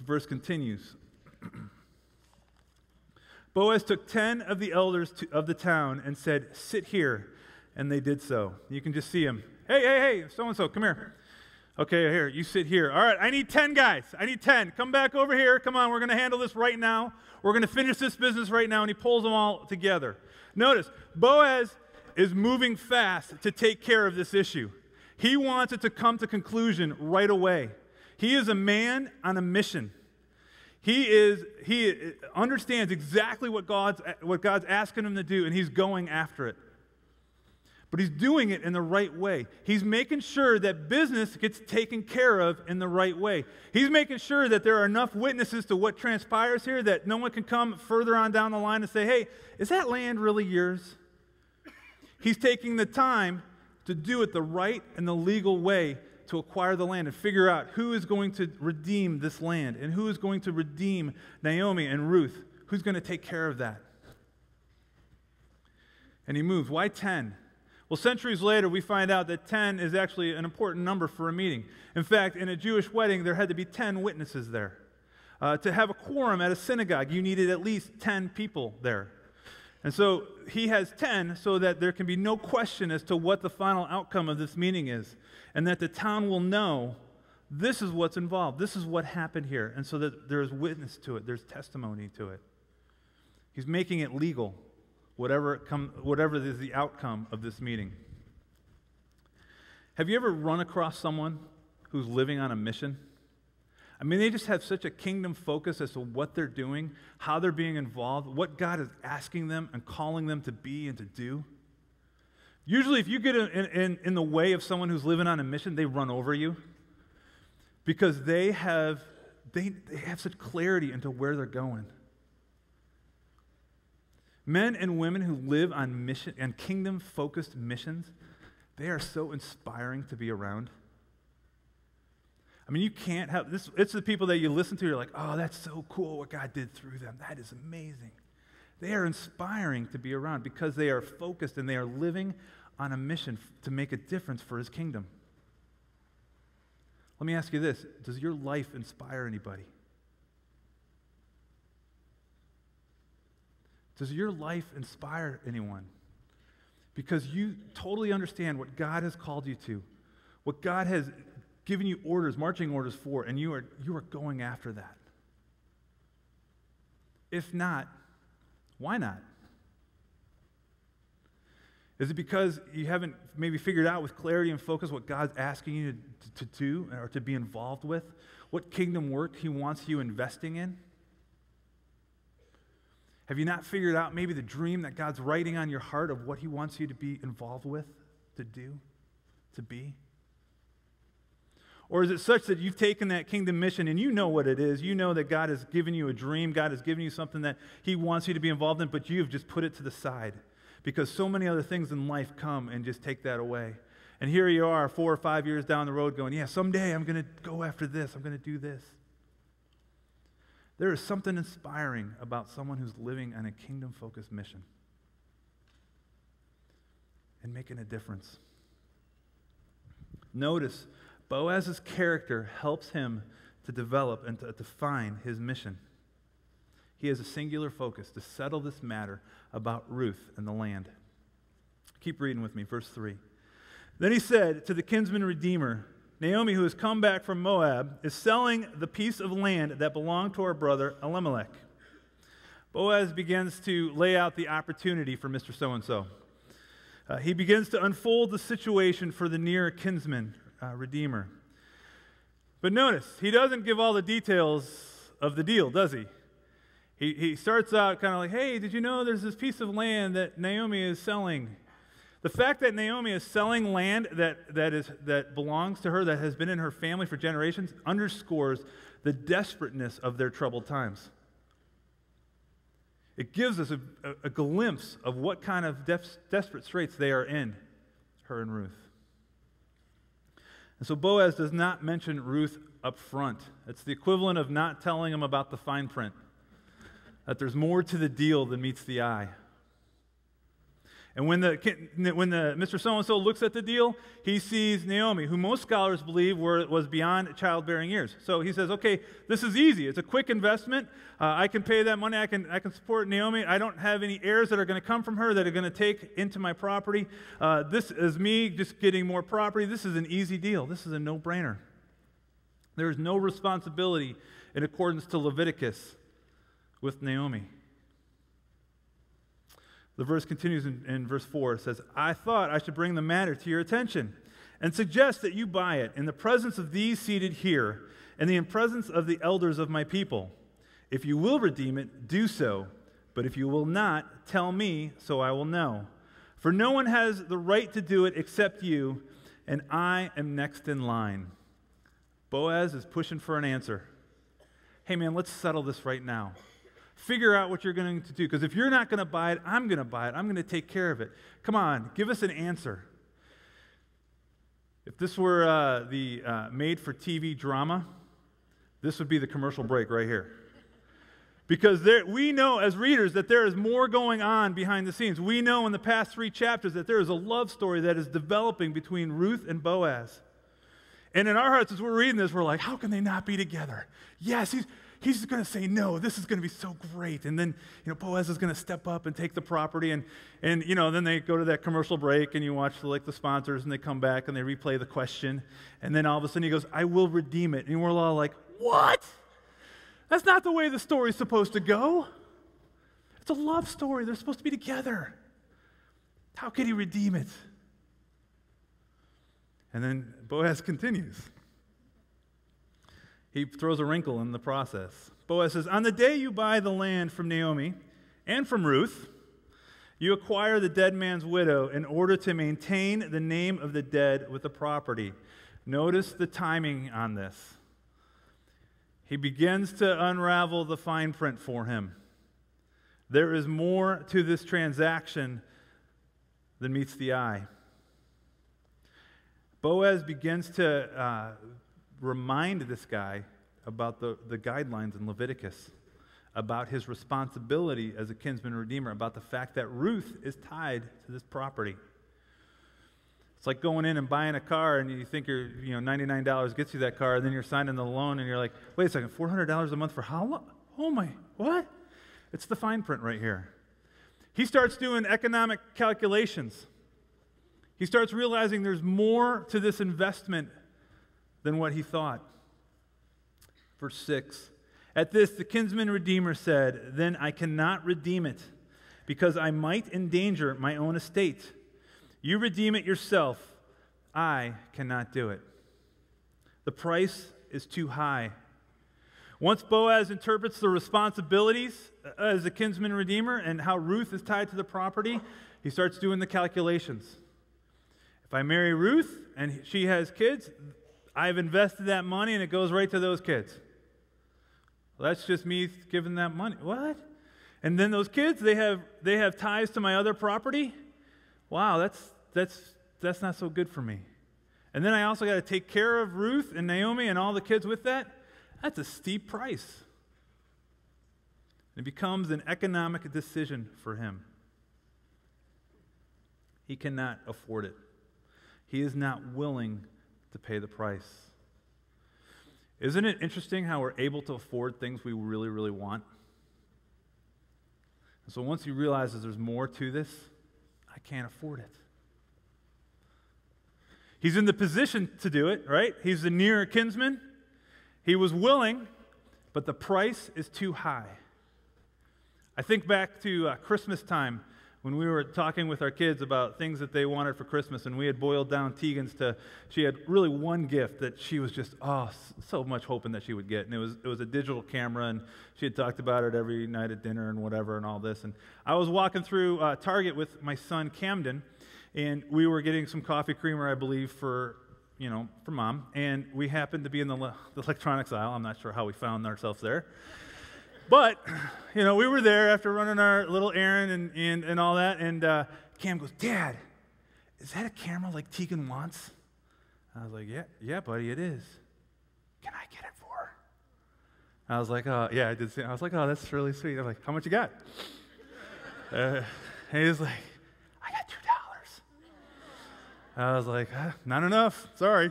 verse continues. Boaz took 10 of the elders of the town and said, "Sit here." And they did so. You can just see him. Hey, so-and-so, come here. Okay, here, you sit here. All right, I need 10 guys. I need 10. Come back over here. Come on, we're going to handle this right now. We're going to finish this business right now. And he pulls them all together. Notice, Boaz is moving fast to take care of this issue. He wants it to come to conclusion right away. He is a man on a mission. He understands exactly what God's asking him to do, and he's going after it. But he's doing it in the right way. He's making sure that business gets taken care of in the right way. He's making sure that there are enough witnesses to what transpires here that no one can come further on down the line and say, "Hey, is that land really yours?" He's taking the time to do it the right and the legal way to acquire the land and figure out who is going to redeem this land and who is going to redeem Naomi and Ruth. Who's going to take care of that? And he moves. Why 10? Well, centuries later, we find out that 10 is actually an important number for a meeting. In fact, in a Jewish wedding, there had to be 10 witnesses there. To have a quorum at a synagogue, you needed at least 10 people there. And so he has 10 so that there can be no question as to what the final outcome of this meeting is, and that the town will know this is what's involved, this is what happened here, and so that there's witness to it, there's testimony to it. He's making it legal, whatever is the outcome of this meeting. Have you ever run across someone who's living on a mission? I mean, they just have such a kingdom focus as to what they're doing, how they're being involved, what God is asking them and calling them to be and to do. Usually, if you get in the way of someone who's living on a mission, they run over you because they have such clarity into where they're going. Men and women who live on mission and kingdom-focused missions, they are so inspiring to be around. I mean, you can't have this. It's the people that you listen to, you're like, "Oh, that's so cool what God did through them. That is amazing." They are inspiring to be around because they are focused and they are living on a mission to make a difference for His kingdom. Let me ask you this. Does your life inspire anybody? Does your life inspire anyone? Because you totally understand what God has called you to, what God has given you orders, marching orders for, and you are going after that. If not, why not? Is it because you haven't maybe figured out with clarity and focus what God's asking you to do or to be involved with? What kingdom work He wants you investing in? Have you not figured out maybe the dream that God's writing on your heart of what He wants you to be involved with, to do, to be? Or is it such that you've taken that kingdom mission and you know what it is? You know that God has given you a dream, God has given you something that He wants you to be involved in, but you've just put it to the side because so many other things in life come and just take that away. And here you are 4 or 5 years down the road going, "Yeah, someday I'm going to go after this, I'm going to do this." There is something inspiring about someone who's living on a kingdom-focused mission and making a difference. Notice, Boaz's character helps him to develop and to define his mission. He has a singular focus to settle this matter about Ruth and the land. Keep reading with me, verse 3. Then he said to the kinsman redeemer, "Naomi, who has come back from Moab, is selling the piece of land that belonged to our brother Elimelech." Boaz begins to lay out the opportunity for Mr. So-and-so. He begins to unfold the situation for the near kinsman redeemer. But notice, he doesn't give all the details of the deal, does he? He starts out kind of like, "Hey, did you know there's this piece of land that Naomi is selling?" The fact that Naomi is selling land that belongs to her, that has been in her family for generations, underscores the desperateness of their troubled times. It gives us a glimpse of what kind of desperate straits they are in, her and Ruth. And so Boaz does not mention Ruth up front. It's the equivalent of not telling him about the fine print, that there's more to the deal than meets the eye. And when the Mr. So-and-so looks at the deal, he sees Naomi, who most scholars believe was beyond childbearing years. So he says, okay, this is easy. It's a quick investment. I can pay that money. I can support Naomi. I don't have any heirs that are going to come from her that are going to take into my property. This is me just getting more property. This is an easy deal. This is a no-brainer. There is no responsibility in accordance to Leviticus with Naomi. The verse continues in verse 4. It says, I thought I should bring the matter to your attention and suggest that you buy it in the presence of these seated here and in the presence of the elders of my people. If you will redeem it, do so. But if you will not, tell me, so I will know. For no one has the right to do it except you, and I am next in line. Boaz is pushing for an answer. Hey man, let's settle this right now. Figure out what you're going to do, because if you're not going to buy it, I'm going to buy it. I'm going to take care of it. Come on, give us an answer. If this were the made-for-TV drama, this would be the commercial break right here. Because we know as readers that there is more going on behind the scenes. We know in the past 3 chapters that there is a love story that is developing between Ruth and Boaz. And in our hearts, as we're reading this, we're like, how can they not be together? Yes, he's going to say no. This is going to be so great. And then, Boaz is going to step up and take the property. And then they go to that commercial break, and you watch the sponsors, and they come back, and they replay the question. And then all of a sudden he goes, I will redeem it. And we're all like, what? That's not the way the story's supposed to go. It's a love story. They're supposed to be together. How could he redeem it? And then Boaz continues. He throws a wrinkle in the process. Boaz says, on the day you buy the land from Naomi and from Ruth, you acquire the dead man's widow in order to maintain the name of the dead with the property. Notice the timing on this. He begins to unravel the fine print for him. There is more to this transaction than meets the eye. Boaz begins to remind this guy about the guidelines in Leviticus, about his responsibility as a kinsman redeemer, about the fact that Ruth is tied to this property. It's like going in and buying a car, and you think $99 gets you that car, and then you're signing the loan, and you're like, wait a second, $400 a month for how long? Oh my, what? It's the fine print right here. He starts doing economic calculations. He starts realizing there's more to this investment than what he thought. Verse 6, at this the kinsman redeemer said, then I cannot redeem it, because I might endanger my own estate. You redeem it yourself. I cannot do it. The price is too high. Once Boaz interprets the responsibilities as a kinsman redeemer and how Ruth is tied to the property, he starts doing the calculations. If I marry Ruth and she has kids, I've invested that money and it goes right to those kids. Well, that's just me giving that money. What? And then those kids, they have ties to my other property? Wow, that's not so good for me. And then I also got to take care of Ruth and Naomi and all the kids with that. That's a steep price. It becomes an economic decision for him. He cannot afford it. He is not willing to pay the price. Isn't it interesting how we're able to afford things we really, really want? And so once he realizes there's more to this, I can't afford it. He's in the position to do it, right? He's the nearer kinsman. He was willing, but the price is too high. I think back to Christmas time when we were talking with our kids about things that they wanted for Christmas, and we had boiled down Tegan's to, she had really one gift that she was just, so much hoping that she would get, and it was a digital camera, and she had talked about it every night at dinner and whatever and all this, and I was walking through Target with my son Camden, and we were getting some coffee creamer, I believe, for Mom, and we happened to be in the electronics aisle. I'm not sure how we found ourselves there. But, we were there after running our little errand and all that, and Cam goes, Dad, is that a camera like Tegan wants? I was like, yeah, buddy, it is. Can I get it for her? I was like, oh, yeah, I did. I was like, oh, that's really sweet. I'm like, how much you got? And he was like, I got I was like, not enough. Sorry.